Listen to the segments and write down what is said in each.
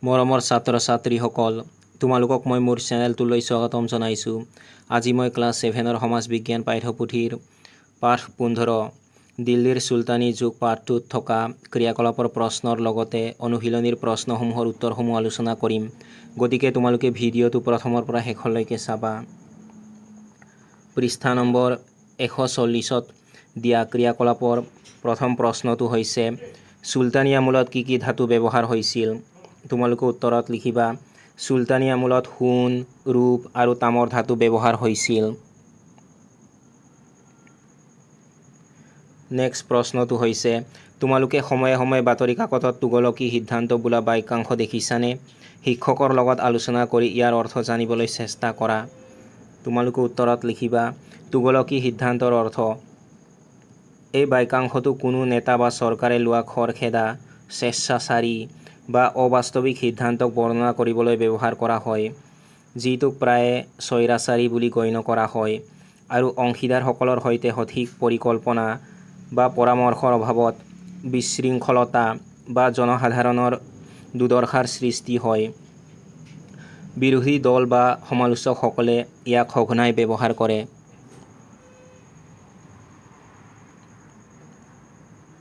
মৰমৰ ছাত্ৰ ছাত্ৰীসকল, তোমালোকক মই মোৰ চেনেলটোলৈ স্বাগতম জনাইছোঁ। আজি মই ক্লাছ 7ৰ সমাজ বিজ্ঞান পাঠ্যপুথিৰ পাঠ 15 দিল্লীৰ চুলতানী যুগ পাঠটোত থকা ক্ৰিয়াকলাপৰ প্ৰশ্নৰ লগতে অনুশীলনীৰ প্ৰশ্নসমূহৰ উত্তৰসমূহ আলোচনা কৰিম। গতিকে তোমালোকে ভিডিঅ'টো প্ৰথমৰ পৰা শেষলৈকে চাবা। পৃষ্ঠা নম্বৰ 140ত দিয়া ক্ৰিয়াকলাপৰ প্ৰথম প্ৰশ্নটো হৈছে চুলতানী আমোলত কি কি ধাতু ব্যৱহাৰ হৈছিল? তোমালোকে উত্তৰত লিখিবা চুলতানী আমোলত সোণ, ৰূপ আৰু তামৰ ধাতু ব্যৱহাৰ হৈছিল। নেক্সট প্ৰশ্নটো হৈছে তোমালোকে সময়ে সময়ে বাতৰি কাকতত তুগলকী সিদ্ধান্ত বোলা বাক্যাংশ দেখিছানে? শিক্ষকৰ লগত আলোচনা কৰি ইয়াৰ অৰ্থ জানিবলৈ চেষ্টা কৰা। তোমালোকে উত্তৰত লিখিবা তুগলকী সিদ্ধান্তৰ অৰ্থ। এই বাক্যাংশটো কোনো নেতা বা চৰকাৰে লোৱা খৰখেদা, স্বেচ্ছাচাৰী বা অবাস্তৱিক সিদ্ধান্তক বৰ্ণনা কৰিবলৈ ব্যৱহাৰ কৰা হয়, যিটোক প্ৰায়ে স্বৈৰাচাৰী বুলি গণ্য কৰা হয় আৰু অংশীদাৰসকলৰ সৈতে সঠিক পৰিকল্পনা বা পৰামৰ্শৰ অভাৱত বিশৃংখলতা বা জনসাধাৰণৰ দুৰ্দশাৰ সৃষ্টি হয়। বিৰোধী দল বা সমালোচকসকলে ইয়াক সঘনাই ব্যৱহাৰ কৰে।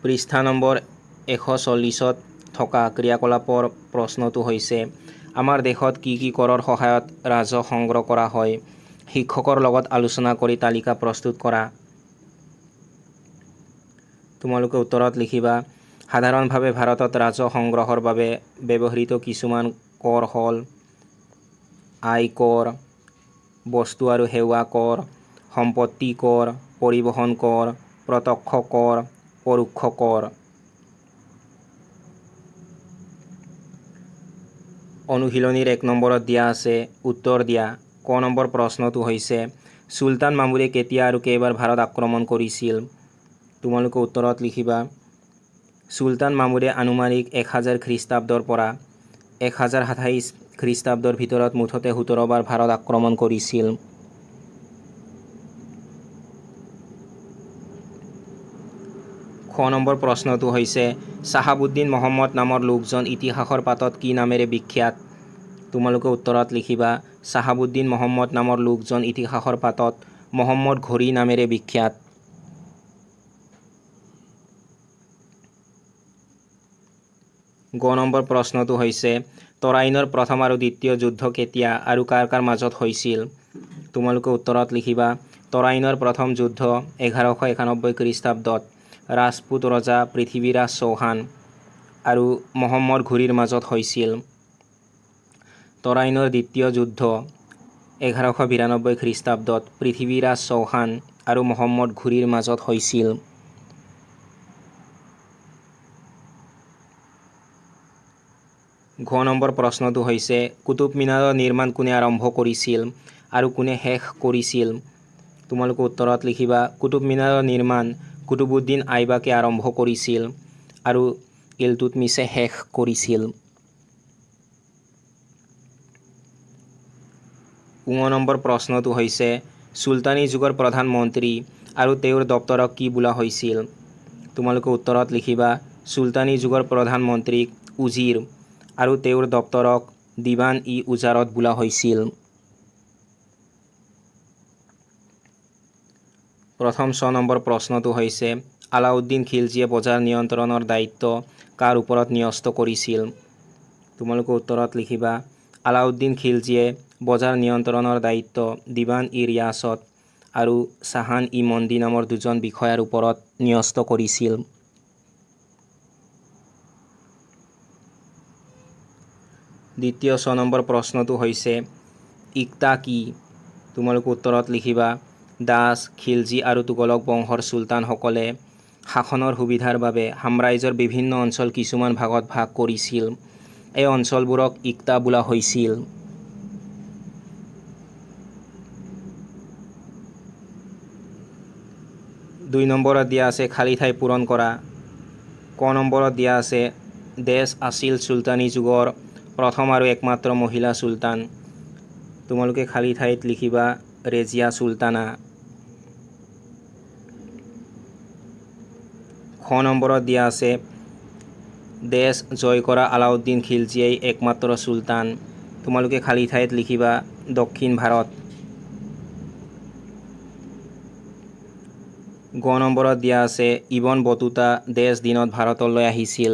পৃষ্ঠা নম্বৰ 140ত থকা ক্ৰিয়াকলাপৰ প্ৰশ্নটো হৈছে আমাৰ দেশত কি কি কৰৰ সহায়ত ৰাজহ সংগ্ৰহ কৰা হয়? শিক্ষকৰ লগত আলোচনা কৰি তালিকা প্ৰস্তুত কৰা। তোমালোকে উত্তৰত লিখিবা সাধাৰণভাৱে ভাৰতত ৰাজহ সংগ্ৰহৰ বাবে ব্যৱহৃত কিছুমান কৰ হ'ল আয়কৰ, বস্তু আৰু সেৱা কৰ, সম্পত্তি কৰ, পৰিবহণ কৰ, প্ৰত্যক্ষ কৰ, পৰোক্ষ কৰ। অনুশীলনীৰ 1 নম্বৰত দিয়া আছে উত্তৰ দিয়া। ক নম্বৰ প্ৰশ্নটো হৈছে চুলতান মামুৰে কেতিয়া আৰু কেইবাৰ ভাৰত আক্ৰমণ কৰিছিল? তোমালোকে উত্তৰত লিখিবা চুলতান মামুৰে আনুমানিক 1000 খ্ৰীষ্টাব্দৰ পৰা 1027 খ্ৰীষ্টাব্দৰ ভিতৰত মুঠতে 17 বাৰ ভাৰত আক্ৰমণ কৰিছিল। খ নম্বৰ প্ৰশ্নটো হৈছে চাহাবুদ্দিন মহম্মদ নামৰ লোকজন ইতিহাসৰ পাতত কি নামেৰে বিখ্যাত? তোমালোকে উত্তৰত লিখিবা চাহাবুদ্দিন মহম্মদ নামৰ লোকজন ইতিহাসৰ পাতত মহম্মদ ঘোৰী নামেৰে বিখ্যাত। গ নম্বৰ প্ৰশ্নটো হৈছে তৰাইনৰ প্ৰথম আৰু দ্বিতীয় যুদ্ধ কেতিয়া আৰু কাৰ কাৰ মাজত হৈছিল? তোমালোকে উত্তৰত লিখিবা তৰাইনৰ প্ৰথম যুদ্ধ 1191 খ্ৰীষ্টাব্দত ৰাজপুত ৰজা পৃথ্বীৰাজ চৌহান আৰু মহম্মদ ঘোৰীৰ মাজত হৈছিল। তৰাইনৰ দ্বিতীয় যুদ্ধ 1192 খ্ৰীষ্টাব্দত পৃথ্বীৰাজ চৌহান আৰু মহম্মদ ঘোৰীৰ মাজত হৈছিল। ঘ নম্বৰ প্ৰশ্নটো হৈছে কুতুব মিনাৰৰ নিৰ্মাণ কোনে আৰম্ভ কৰিছিল আৰু কোনে শেষ কৰিছিল? তোমালোকে উত্তৰত লিখিবা কুতুব মিনাৰৰ নিৰ্মাণ কুতুবুদ্দিন আইবাকে আৰম্ভ কৰিছিল আৰু ইলতুৎমিছে শেষ কৰিছিল। ঙ নম্বৰ প্ৰশ্নটো হৈছে চুলতানী যুগৰ প্ৰধানমন্ত্ৰী আৰু তেওঁৰ দপ্তৰক কি বোলা হৈছিল? তোমালোকে উত্তৰত লিখিবা চুলতানী যুগৰ প্ৰধানমন্ত্ৰীক উজিৰ আৰু তেওঁৰ দপ্তৰক দিৱান-ই-উজাৰত বোলা হৈছিল। প্ৰথম 6 নম্বৰ প্ৰশ্নটো হৈছে আলাউদ্দিন খিলজীয়ে বজাৰ নিয়ন্ত্ৰণৰ দায়িত্ব কাৰ ওপৰত ন্যস্ত কৰিছিল? তোমালোকে উত্তৰত লিখিবা আলাউদ্দিন খিলজীয়ে বজাৰ নিয়ন্ত্ৰণৰ দায়িত্ব দিৱান-ই-ৰিয়াছত আৰু চাহান-ই-মন্দি নামৰ দুজন বিষয়াৰ ওপৰত ন্যস্ত কৰিছিল। দ্বিতীয় 6 নম্বৰ প্ৰশ্নটো হৈছে ইক্তা কি? তোমালোকে উত্তৰত লিখিবা দাস, খিলজী আৰু তুগলক বংশৰ চুলতানসকলে শাসনৰ সুবিধাৰ বাবে সাম্ৰাজ্যৰ বিভিন্ন অঞ্চল কিছুমান ভাগত ভাগ কৰিছিল। এই অঞ্চলবোৰক ইক্তা বোলা হৈছিল। 2 নম্বৰত দিয়া আছে খালী ঠাই পূৰণ কৰা। ক নম্বৰত দিয়া আছে দেশ আছিল চুলতানী যুগৰ প্ৰথম আৰু একমাত্ৰ মহিলা চুলতান। তোমালোকে খালী ঠাইত লিখিবা ৰেজিয়া চুলতানা। খ নম্বৰত দিয়া আছে দেশ জয় কৰা আলাউদ্দিন খিলজীয়েই একমাত্ৰ চুলতান। তোমালোকে খালী ঠাইত লিখিবা দক্ষিণ ভাৰত। গ নম্বৰত দিয়া আছে ইবন বতুতা দেশ দিনত ভাৰতলৈ আহিছিল।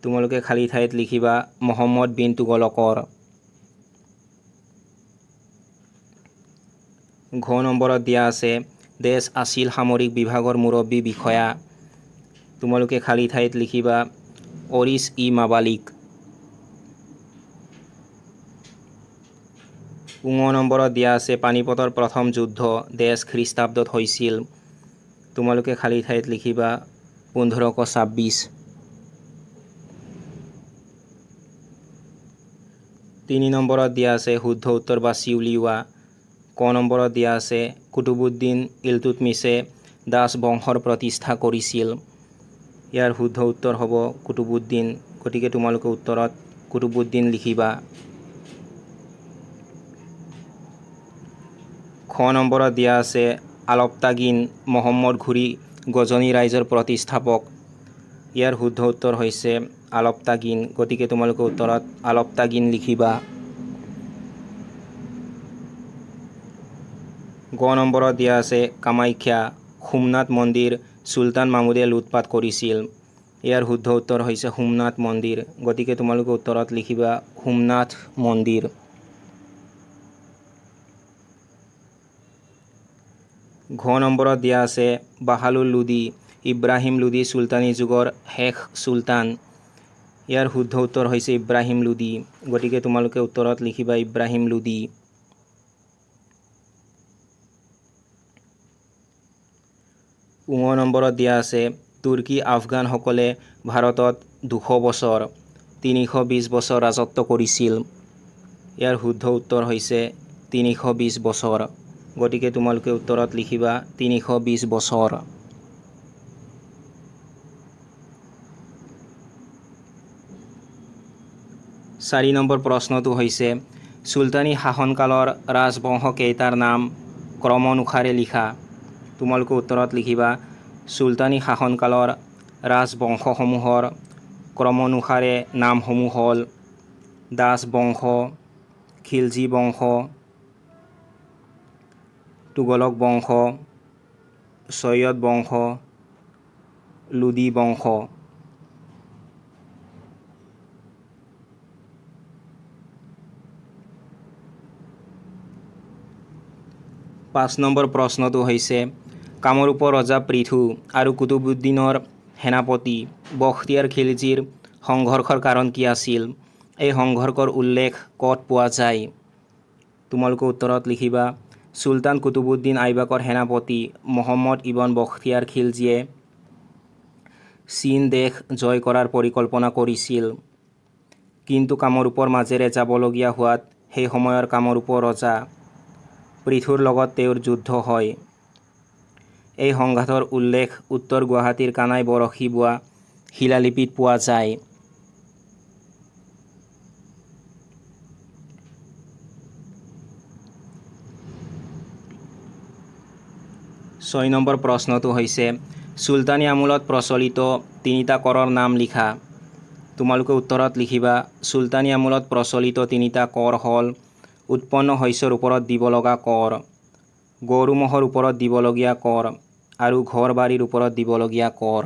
তোমালোকে খালী ঠাইত লিখিবা মহম্মদ বিন তুগলকৰ। ঘ নম্বৰত দিয়া আছে দেশ আছিল সামৰিক বিভাগৰ মুৰব্বী বিষয়া। তোমালোকে খালী ঠাইত লিখিবা অৰিছ ই মাবালিক। ঙ নম্বৰত দিয়া আছে পানিপথৰ প্ৰথম যুদ্ধ দেশ খ্ৰীষ্টাব্দত হৈছিল। তোমালোকে খালী ঠাইত লিখিবা 1526। 3 নম্বৰত দিয়া আছে শুদ্ধ উত্তৰ বাছি উলিওৱা। ক নম্বৰত দিয়া আছে কুতুবুদ্দিন ইলতুৎমিছে দাস বংশৰ প্ৰতিষ্ঠা কৰিছিল। ইয়াৰ শুদ্ধ উত্তৰ হ'ব কুতুবুদ্দিন। গতিকে তোমালোকে উত্তৰত কুতুবুদ্দিন লিখিবা। খ নম্বৰত দিয়া আছে আলপতাগিন মহম্মদ ঘুৰি গজনী ৰাইজৰ প্ৰতিষ্ঠাপক। ইয়াৰ শুদ্ধ উত্তৰ হৈছে আলপতাগিন। গতিকে তোমালোকে উত্তৰত আলপতাগিন লিখিবা। গ নম্বৰত দিয়া আছে কামাখ্যা সোমনাথ মন্দিৰ চুলতান মামুদে লুটপাট কৰিছিল। ইয়াৰ শুদ্ধ উত্তৰ হৈছে সোমনাথ মন্দিৰ। গতিকে তোমালোকে উত্তৰত লিখিবা সোমনাথ মন্দিৰ। ঘ নম্বৰত দিয়া আছে বাহালুল লোদী ইব্ৰাহিম লোদী চুলতানী যুগৰ শেষ চুলতান। ইয়াৰ শুদ্ধ উত্তৰ হৈছে ইব্ৰাহিম লোদী। গতিকে তোমালোকে উত্তৰত লিখিবা ইব্ৰাহিম লোদী। ঙ নম্বৰত দিয়া আছে তুৰ্কী আফগানসকলে ভাৰতত 200 বছৰ 320 বছৰ ৰাজত্ব কৰিছিল। ইয়াৰ শুদ্ধ উত্তৰ হৈছে 320 বছৰ। গতিকে তোমালোকে উত্তৰত লিখিবা 320 বছৰ। 4 নম্বৰ প্ৰশ্নটো হৈছে চুলতানী শাসনকালৰ ৰাজবংশ কেইটাৰ নাম ক্ৰমানুসাৰে লিখা। তোমালোকে উত্তৰত লিখিবা চুলতানী শাসনকালৰ ৰাজবংশসমূহৰ ক্ৰমানুসাৰে নামসমূহ হ'ল দাস বংশ, খিলজী বংশ, তুগলক বংশ, সৈয়দ বংশ, লোদী বংশ। 5 নম্বৰ প্ৰশ্নটো হৈছে কামৰূপৰ ৰজা পৃথু আৰু কুতুবুদ্দিনৰ সেনাপতি বখতিয়াৰ খিলজীৰ সংঘৰ্ষৰ কাৰণ কি আছিল? এই সংঘৰ্ষৰ উল্লেখ ক'ত পোৱা যায়? তোমালোকে উত্তৰত লিখিবা চুলতান কুতুবুদ্দিন আইবাকৰ সেনাপতি মহম্মদ ইবন বখতিয়াৰ খিলজীয়ে চীন দেশ জয় কৰাৰ পৰিকল্পনা কৰিছিল। কিন্তু কামৰূপৰ মাজেৰে যাবলগীয়া হোৱাত সেই সময়ৰ কামৰূপৰ ৰজা পৃথুৰ লগত তেওঁৰ যুদ্ধ হয়। এই সংঘাতৰ উল্লেখ উত্তৰ গুৱাহাটীৰ কানাই বৰশী বোৱা শিলালিপিত পোৱা যায়। 6 নম্বৰ প্ৰশ্নটো হৈছে চুলতানী আমোলত প্ৰচলিত 3টা কৰৰ নাম লিখা। তোমালোকে উত্তৰত লিখিবা চুলতানী আমোলত প্ৰচলিত 3টা কৰ হ'ল উৎপন্ন শস্যৰ ওপৰত দিব লগা কৰ, গৰু ম'হৰ ওপৰত দিবলগীয়া কৰ আৰু ঘৰ বাৰীৰ ওপৰত দিবলগীয়া কৰ।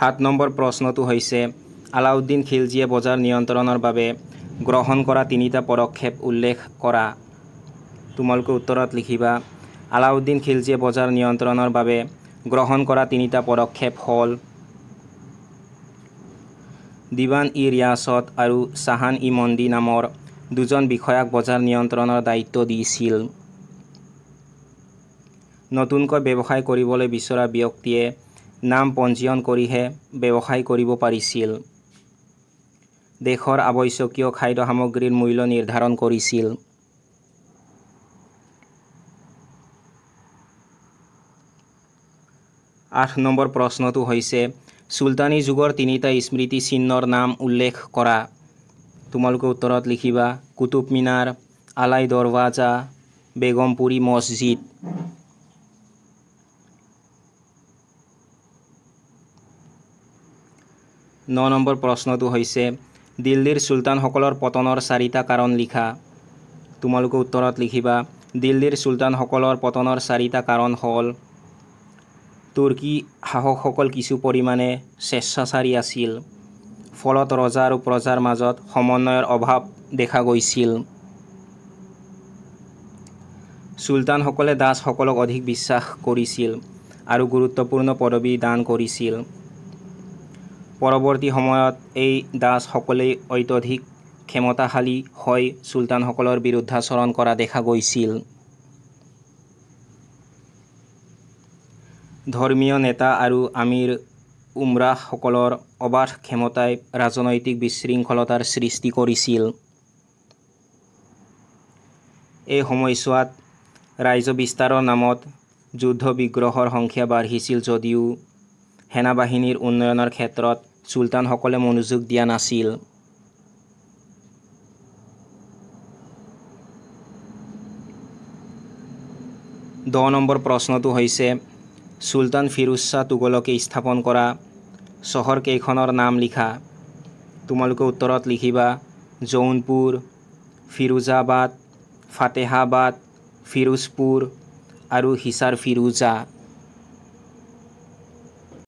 7 নম্বৰ প্ৰশ্নটো হৈছে আলাউদ্দিন খিলজীয়ে বজাৰ নিয়ন্ত্ৰণৰ বাবে গ্ৰহণ কৰা 3টা পদক্ষেপ উল্লেখ কৰা। তোমালোকে উত্তৰত লিখিবা আলাউদ্দিন খিলজীয়ে বজাৰ নিয়ন্ত্ৰণৰ বাবে গ্ৰহণ কৰা 3টা পদক্ষেপ হ'ল দিৱান ই ৰিয়াসত আৰু চাহান ই মন্দি নামৰ 2জন বিষয়াক বজাৰ নিয়ন্ত্ৰণৰ দায়িত্ব দিছিল। নতুনকৈ ব্যৱসায় কৰিবলৈ বিচৰা ব্যক্তিয়ে নাম পঞ্জীয়ন কৰিহে ব্যৱসায় কৰিব পাৰিছিল। দেশৰ আৱশ্যকীয় খাদ্য সামগ্ৰীৰ মূল্য নিৰ্ধাৰণ কৰিছিল। আঠ নম্বৰ প্ৰশ্নটো হৈছে চুলতানী যুগৰ 3টা স্মৃতি চিহ্নৰ নাম উল্লেখ কৰা। তোমালোকে উত্তৰত লিখিবা কুতুব মিনাৰ, আলাই দৰৱাজা, বেগমপুৰী মছজিদ। 9 নম্বৰ প্ৰশ্নটো হৈছে দিল্লীৰ চুলতানসকলৰ পতনৰ 4টা কাৰণ লিখা। তোমালোকে উত্তৰত লিখিবা দিল্লীৰ চুলতানসকলৰ পতনৰ 4টা কাৰণ হ'ল তুৰ্কী শাসকসকল কিছু পৰিমাণে স্বেচ্ছাচাৰী আছিল, ফলত ৰজা আৰু প্ৰজাৰ মাজত সমন্বয়ৰ অভাৱ দেখা গৈছিল। চুলতানসকলে দাসসকলক অধিক বিশ্বাস কৰিছিল আৰু গুৰুত্বপূৰ্ণ পদবী দান কৰিছিল। পৰৱৰ্তী সময়ত এই দাসসকলেই অত্যধিক ক্ষমতাশালী হৈ চুলতানসকলৰ বিৰুদ্ধাচৰণ কৰা দেখা গৈছিল। ধৰ্মীয় নেতা আৰু আমিৰ উমৰাহসকলৰ অবাধ ক্ষমতাই ৰাজনৈতিক বিশৃংখলতাৰ সৃষ্টি কৰিছিল। এই সময়ছোৱাত ৰাজ্য বিস্তাৰৰ নামত যুদ্ধ বিগ্ৰহৰ সংখ্যা বাঢ়িছিল যদিও সেনাবাহিনীৰ উন্নয়নৰ ক্ষেত্ৰত চুলতানসকলে মনোযোগ দিয়া নাছিল। দহ নম্বৰ প্ৰশ্নটো হৈছে চুলতান ফিৰোজ শ্বাহ তুগলকে স্থাপন কৰা চহৰকেইখনৰ নাম লিখা। তোমালোকে উত্তৰত লিখিবা জৌনপুৰ, ফিৰোজাবাদ, ফাতেহাবাদ, ফিৰোজপুৰ আৰু হিছাৰ ফিৰোজা।